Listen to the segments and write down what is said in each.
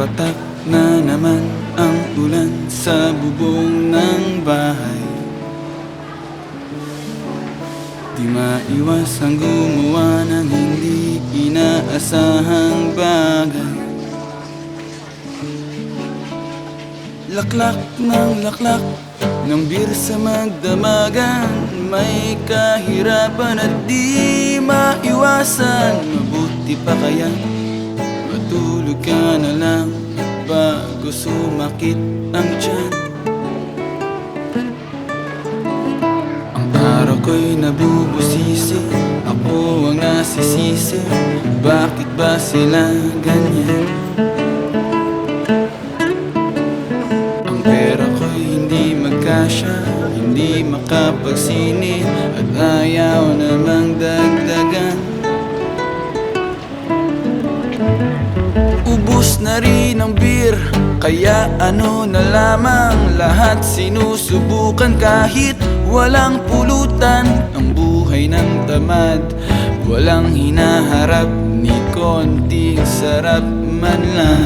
Patak na naman ang ulan sa bubong ng bahay. Di maiwas ang gumawa ng hindi inaasahang bagay. Laklak ng laklak ng beer sa magdamagan. May kahirapan at di maiwasan. Mabuti pa kaya matulog ka na lang bago sumakit ang tiyan. Ang araw ko'y nabubusisi, ako ang nasisisi. Bakit ba sila ganyan? Ang pera ko'y hindi magkasya, hindi makapagsini, at ayaw namang dagdagan. Ubus na rin ang beer, kaya ano na lamang. Lahat sinusubukan kahit walang pulutan. Ang buhay ng tamad, walang hinaharap, ni konting sarap man lang.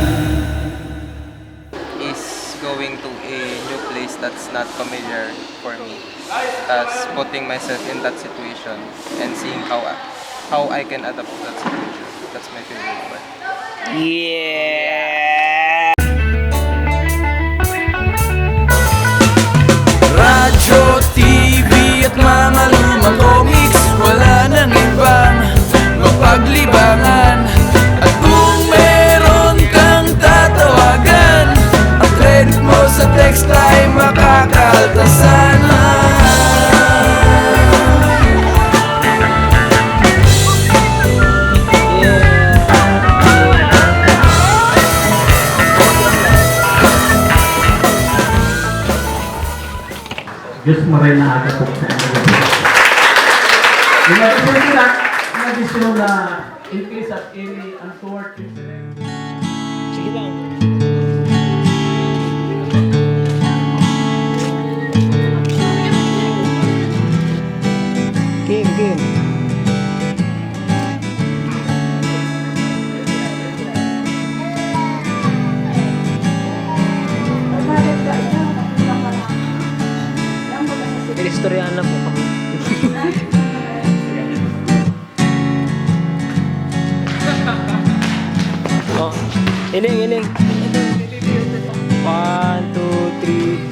Is going to a new place that's not familiar for me. Thus, putting myself in that situation and seeing how I can adapt to that situation. That's my favorite part. Yeah! Radyo, TV at mga lumang comics, wala nang ibang mapaglibangan. At kung meron kang tatawagan, ang credit mo sa text ay makakaltasan. Diyos mo rin na aga po sa inyo. In addition na in case of any untoward incident. Sige lang. Game. Istoryahan lang po kami. Oh, iling. 1, 2, 3.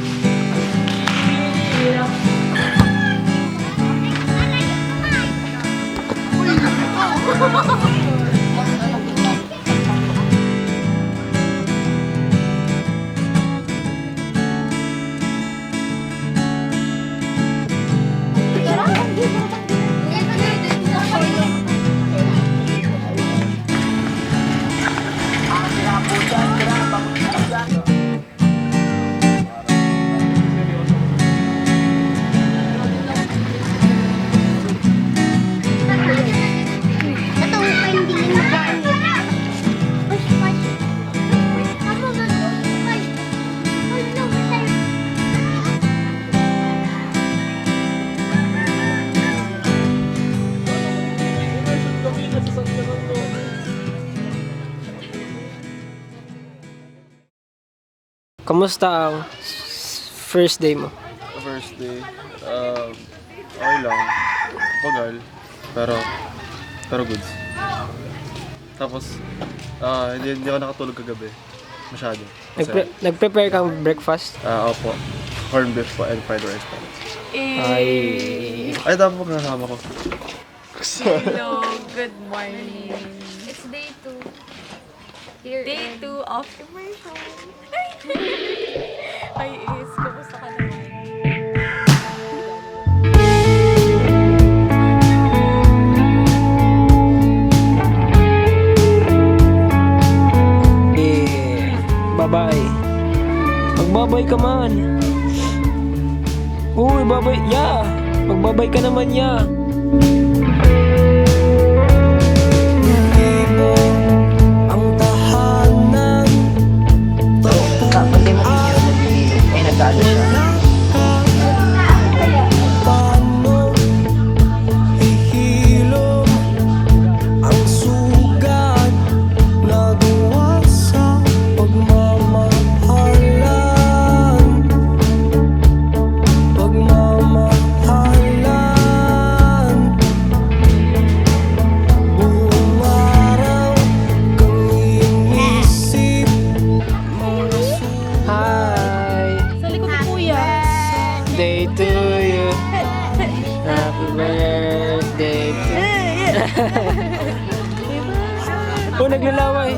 Kamusta ang first day mo? First day, okay lang. Pagal, pero goods. Tapos, hindi ako nakatulog kagabi. Masyado. Nag-prepare kang breakfast? Opo. Corned beef po and fried rice po. Ay, Dapat po kasama ko. Hello, good morning. It's day 2. Day 2 of immersion. Ay, kamusta ka naman? babay. Magbabay ka man. Uy, babay. Yeah. Magbabay ka naman, yeah. birthday to you. Happy birthday to Oh, naglalaway.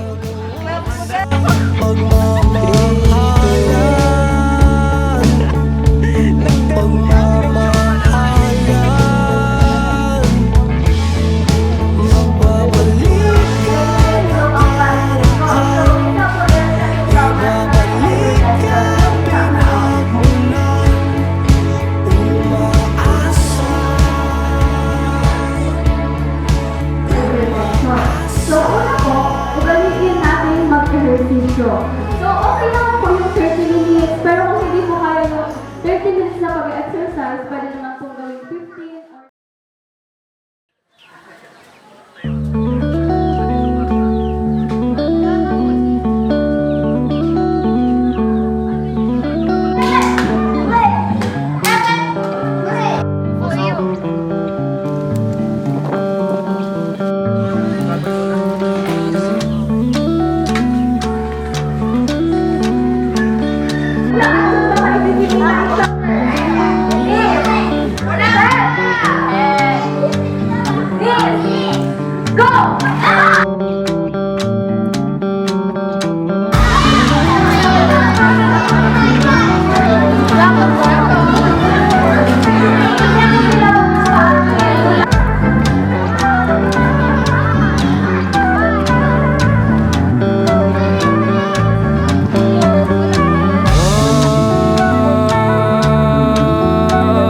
So, una po, ugaliin natin mag-ehersisyo. So, okay naman po yung 30 minutes, pero kung hindi po kaya yung 30 minutes na pag-exercise, pwede naman po gawin 15 or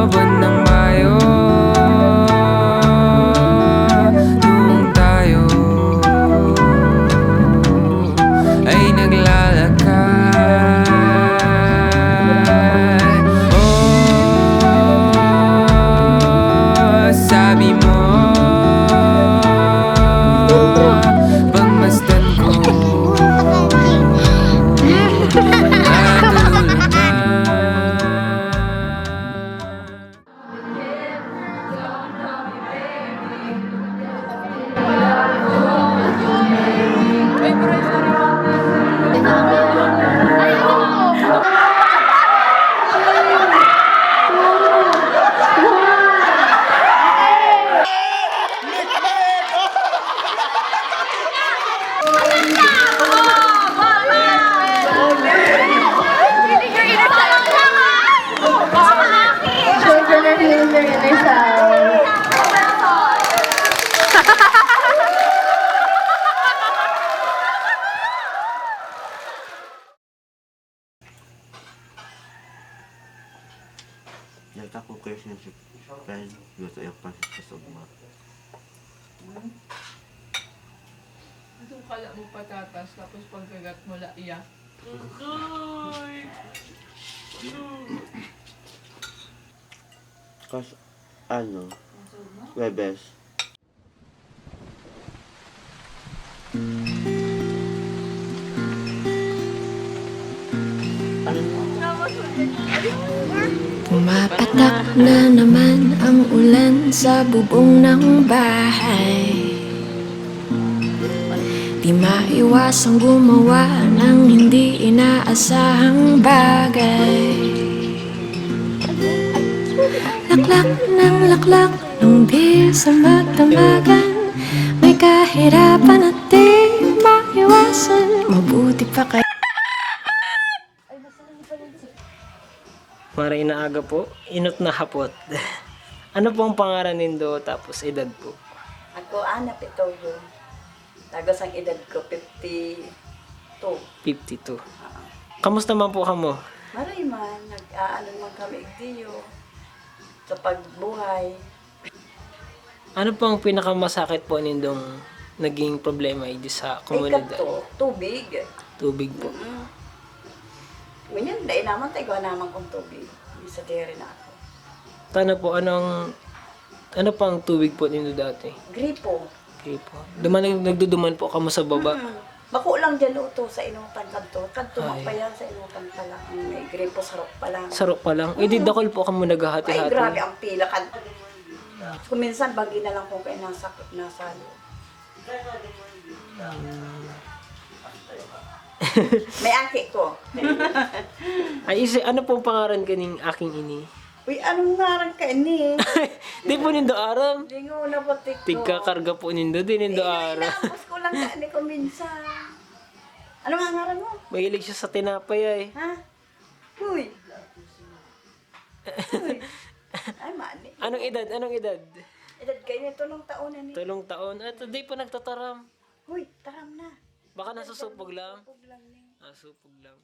Buwan ng Mayo, nung tayo ay naglalakad. Oh, sabi mo, pagmasdan ko natulog na. Yata ko kayo siya friend, gusto yung pasasugma. Itong kala mo patatas, tapos pagkagat mo laiyak. Kas, ano, Webes. Pumapatak na naman ang ulan sa bubong ng bahay. Di maiwasang gumawa ng hindi inaasahang bagay. Laklak ng laklak nung di sa magdamagan. May kahirapan at di maiwasan. Mabuti pa kayo. Mara inaaga po, inot na hapot. Ano po ang pangalan nindo tapos edad po? Ako, Ana Pitoyo. Tagos ang edad ko, 52. 52. Kamusta man po kamo? Maray man, nag-aano man kami igdiyo sa pagbuhay. Ano po ang pinakamasakit po nindong naging problema di sa komunidad? Ikato, tubig. Tubig po. Ganyan, dahil naman tayo naman kong tubig. Isa diri na ako. Tano po, ano pang tubig po nindo dati? Gripo. Okay po. Nagduduman po kamo sa baba. Bako lang dyan luto sa inutan kanto. Kanto Ay. magpayan sa inutan pa lang. May gripo sarap pa lang. Sarok pa lang. Eh, di dakol po kamo Ay, naghahati-hati. grabe ang pila kanto. Kung minsan, bagi na lang kung kayo nasa loob. May angki ko. Ay, ano pong pangalan kaning aking ini? Uy, anong ngarang ka ini? Di po nindo aram. Lingo na pati ko. Tigkakarga po nindo, di nindo aram. Inapos ko lang ka ini ko minsan. Ano nga ngaran mo? Mahilig siya sa tinapay ay. Ha? Huy. Huy. Ay, mani. Anong edad? Anong edad? Edad kayo nito nung taon na ni. 3 taon. At di pa nagtataram. Huy, taram na. Baka nasusupog lang. Pug lang ni. Supog lang.